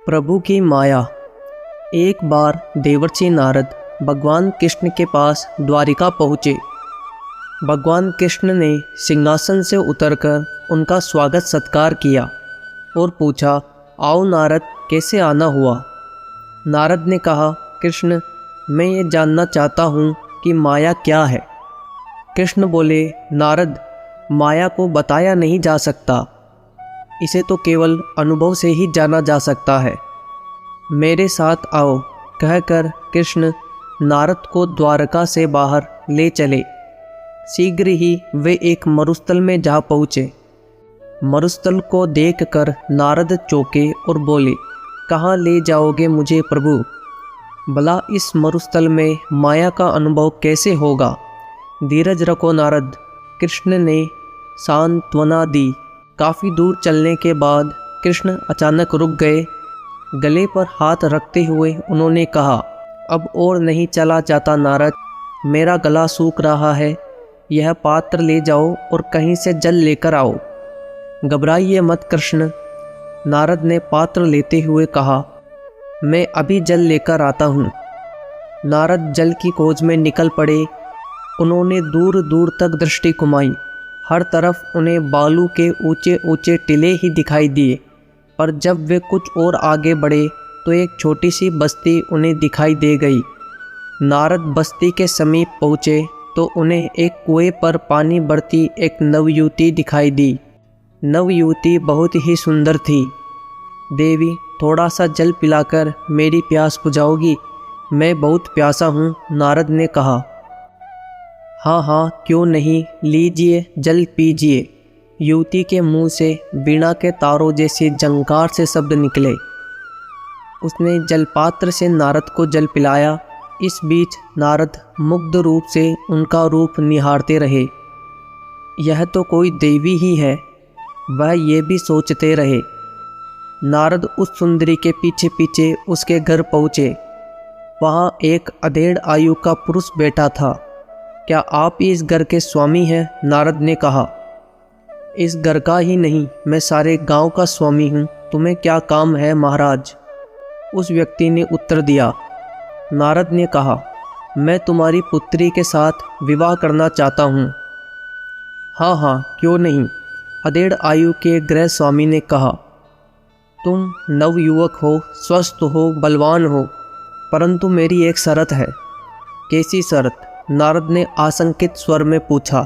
प्रभु की माया। एक बार देवर्षि नारद भगवान कृष्ण के पास द्वारिका पहुँचे। भगवान कृष्ण ने सिंहासन से उतरकर उनका स्वागत सत्कार किया और पूछा, आओ नारद, कैसे आना हुआ। नारद ने कहा, कृष्ण, मैं ये जानना चाहता हूँ कि माया क्या है। कृष्ण बोले, नारद, माया को बताया नहीं जा सकता, इसे तो केवल अनुभव से ही जाना जा सकता है। मेरे साथ आओ, कहकर कृष्ण नारद को द्वारका से बाहर ले चले। शीघ्र ही वे एक मरुस्थल में जा पहुँचे। मरुस्थल को देखकर नारद चौंके और बोले, कहाँ ले जाओगे मुझे प्रभु? भला इस मरुस्थल में माया का अनुभव कैसे होगा? धीरज रखो नारद, कृष्ण ने सांत्वना दी। काफ़ी दूर चलने के बाद कृष्ण अचानक रुक गए। गले पर हाथ रखते हुए उन्होंने कहा, अब और नहीं चला जाता नारद, मेरा गला सूख रहा है। यह पात्र ले जाओ और कहीं से जल लेकर आओ। घबराइए मत कृष्ण, नारद ने पात्र लेते हुए कहा, मैं अभी जल लेकर आता हूँ। नारद जल की खोज में निकल पड़े। उन्होंने दूर दूर तक दृष्टि घुमाई। हर तरफ उन्हें बालू के ऊंचे ऊंचे टीले ही दिखाई दिए। पर जब वे कुछ और आगे बढ़े तो एक छोटी सी बस्ती उन्हें दिखाई दे गई। नारद बस्ती के समीप पहुँचे तो उन्हें एक कुएं पर पानी भरती एक नवयुवती दिखाई दी। नवयुवती बहुत ही सुंदर थी। देवी, थोड़ा सा जल पिलाकर मेरी प्यास बुझाओगी? मैं बहुत प्यासा हूँ, नारद ने कहा। हाँ हाँ, क्यों नहीं, लीजिए, जल पीजिए। युवती के मुंह से वीणा के तारों जैसे झंकार से शब्द निकले। उसने जलपात्र से नारद को जल पिलाया। इस बीच नारद मुग्ध रूप से उनका रूप निहारते रहे। यह तो कोई देवी ही है, वह ये भी सोचते रहे। नारद उस सुंदरी के पीछे पीछे उसके घर पहुँचे। वहाँ एक अधेड़ आयु का पुरुष बैठा था। क्या आप इस घर के स्वामी हैं? नारद ने कहा। इस घर का ही नहीं, मैं सारे गांव का स्वामी हूँ। तुम्हें क्या काम है महाराज? उस व्यक्ति ने उत्तर दिया। नारद ने कहा, मैं तुम्हारी पुत्री के साथ विवाह करना चाहता हूँ। हाँ हाँ, क्यों नहीं, अधेड़ आयु के गृह स्वामी ने कहा। तुम नवयुवक हो, स्वस्थ हो, बलवान हो, परंतु मेरी एक शर्त है। कैसी शर्त? नारद ने आशंकित स्वर में पूछा।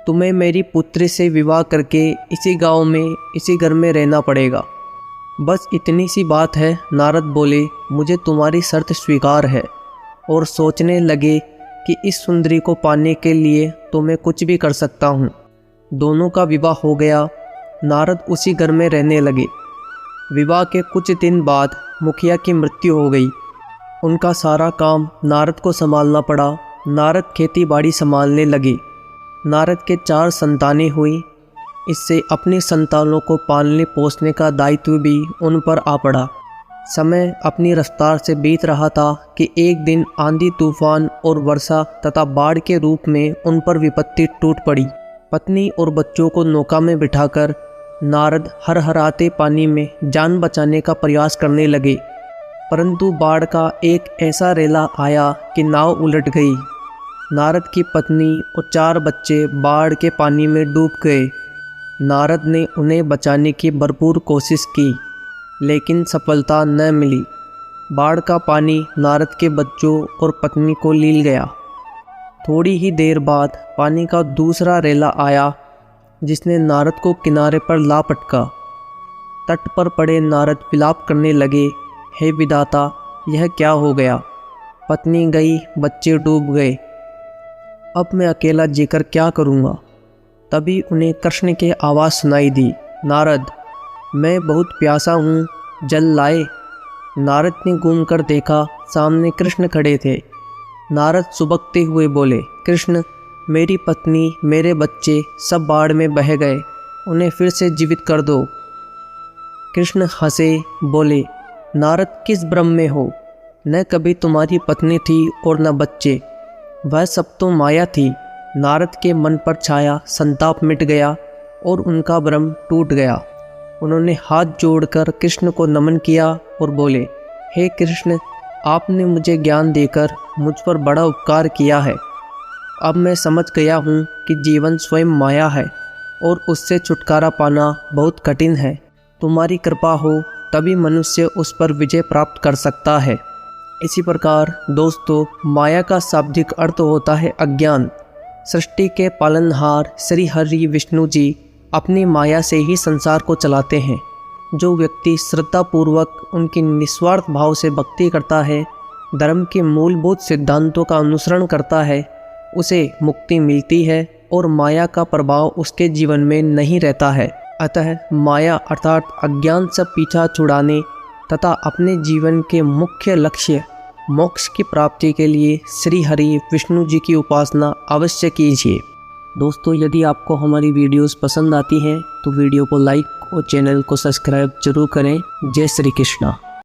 तुम्हें मेरी पुत्री से विवाह करके इसी गांव में, इसी घर में रहना पड़ेगा। बस इतनी सी बात है, नारद बोले। मुझे तुम्हारी शर्त स्वीकार है। और सोचने लगे कि इस सुंदरी को पाने के लिए तो मैं कुछ भी कर सकता हूँ। दोनों का विवाह हो गया। नारद उसी घर में रहने लगे। विवाह के कुछ दिन बाद मुखिया की मृत्यु हो गई। उनका सारा काम नारद को संभालना पड़ा। नारद खेती बाड़ी संभालने लगे। नारद के 4 संतानें हुई। इससे अपनी संतानों को पालने पोसने का दायित्व भी उन पर आ पड़ा। समय अपनी रफ्तार से बीत रहा था कि एक दिन आंधी तूफान और वर्षा तथा बाढ़ के रूप में उन पर विपत्ति टूट पड़ी। पत्नी और बच्चों को नौका में बिठाकर नारद हरहराते पानी में जान बचाने का प्रयास करने लगे। परंतु बाढ़ का एक ऐसा रेला आया कि नाव उलट गई। नारद की पत्नी और 4 बच्चे बाढ़ के पानी में डूब गए। नारद ने उन्हें बचाने की भरपूर कोशिश की, लेकिन सफलता न मिली। बाढ़ का पानी नारद के बच्चों और पत्नी को लील गया। थोड़ी ही देर बाद पानी का दूसरा रेला आया, जिसने नारद को किनारे पर ला पटका। तट पर पड़े नारद विलाप करने लगे, हे विधाता, यह क्या हो गया? पत्नी गई, बच्चे डूब गए। अब मैं अकेला जीकर क्या करूँगा? तभी उन्हें कृष्ण की आवाज़ सुनाई दी, नारद, मैं बहुत प्यासा हूँ, जल लाए। नारद ने घूमकर देखा, सामने कृष्ण खड़े थे। नारद सुबकते हुए बोले, कृष्ण, मेरी पत्नी, मेरे बच्चे सब बाढ़ में बह गए, उन्हें फिर से जीवित कर दो। कृष्ण हंसे, बोले, नारद, किस भ्रम में हो? न कभी तुम्हारी पत्नी थी और न बच्चे, वह सब तो माया थी। नारद के मन पर छाया संताप मिट गया और उनका भ्रम टूट गया। उन्होंने हाथ जोड़कर कृष्ण को नमन किया और बोले, हे कृष्ण, आपने मुझे ज्ञान देकर मुझ पर बड़ा उपकार किया है। अब मैं समझ गया हूँ कि जीवन स्वयं माया है और उससे छुटकारा पाना बहुत कठिन है। तुम्हारी कृपा हो तभी मनुष्य उस पर विजय प्राप्त कर सकता है। इसी प्रकार दोस्तों, माया का शाब्दिक अर्थ होता है अज्ञान। सृष्टि के पालनहार श्री हरि विष्णु जी अपनी माया से ही संसार को चलाते हैं। जो व्यक्ति श्रद्धापूर्वक उनकी निस्वार्थ भाव से भक्ति करता है, धर्म के मूलभूत सिद्धांतों का अनुसरण करता है, उसे मुक्ति मिलती है और माया का प्रभाव उसके जीवन में नहीं रहता है। अतः माया अर्थात अज्ञान से पीछा छुड़ाने तथा अपने जीवन के मुख्य लक्ष्य मोक्ष की प्राप्ति के लिए श्री हरि विष्णु जी की उपासना अवश्य कीजिए। दोस्तों, यदि आपको हमारी वीडियोस पसंद आती हैं तो वीडियो को लाइक और चैनल को सब्सक्राइब जरूर करें। जय श्री कृष्णा।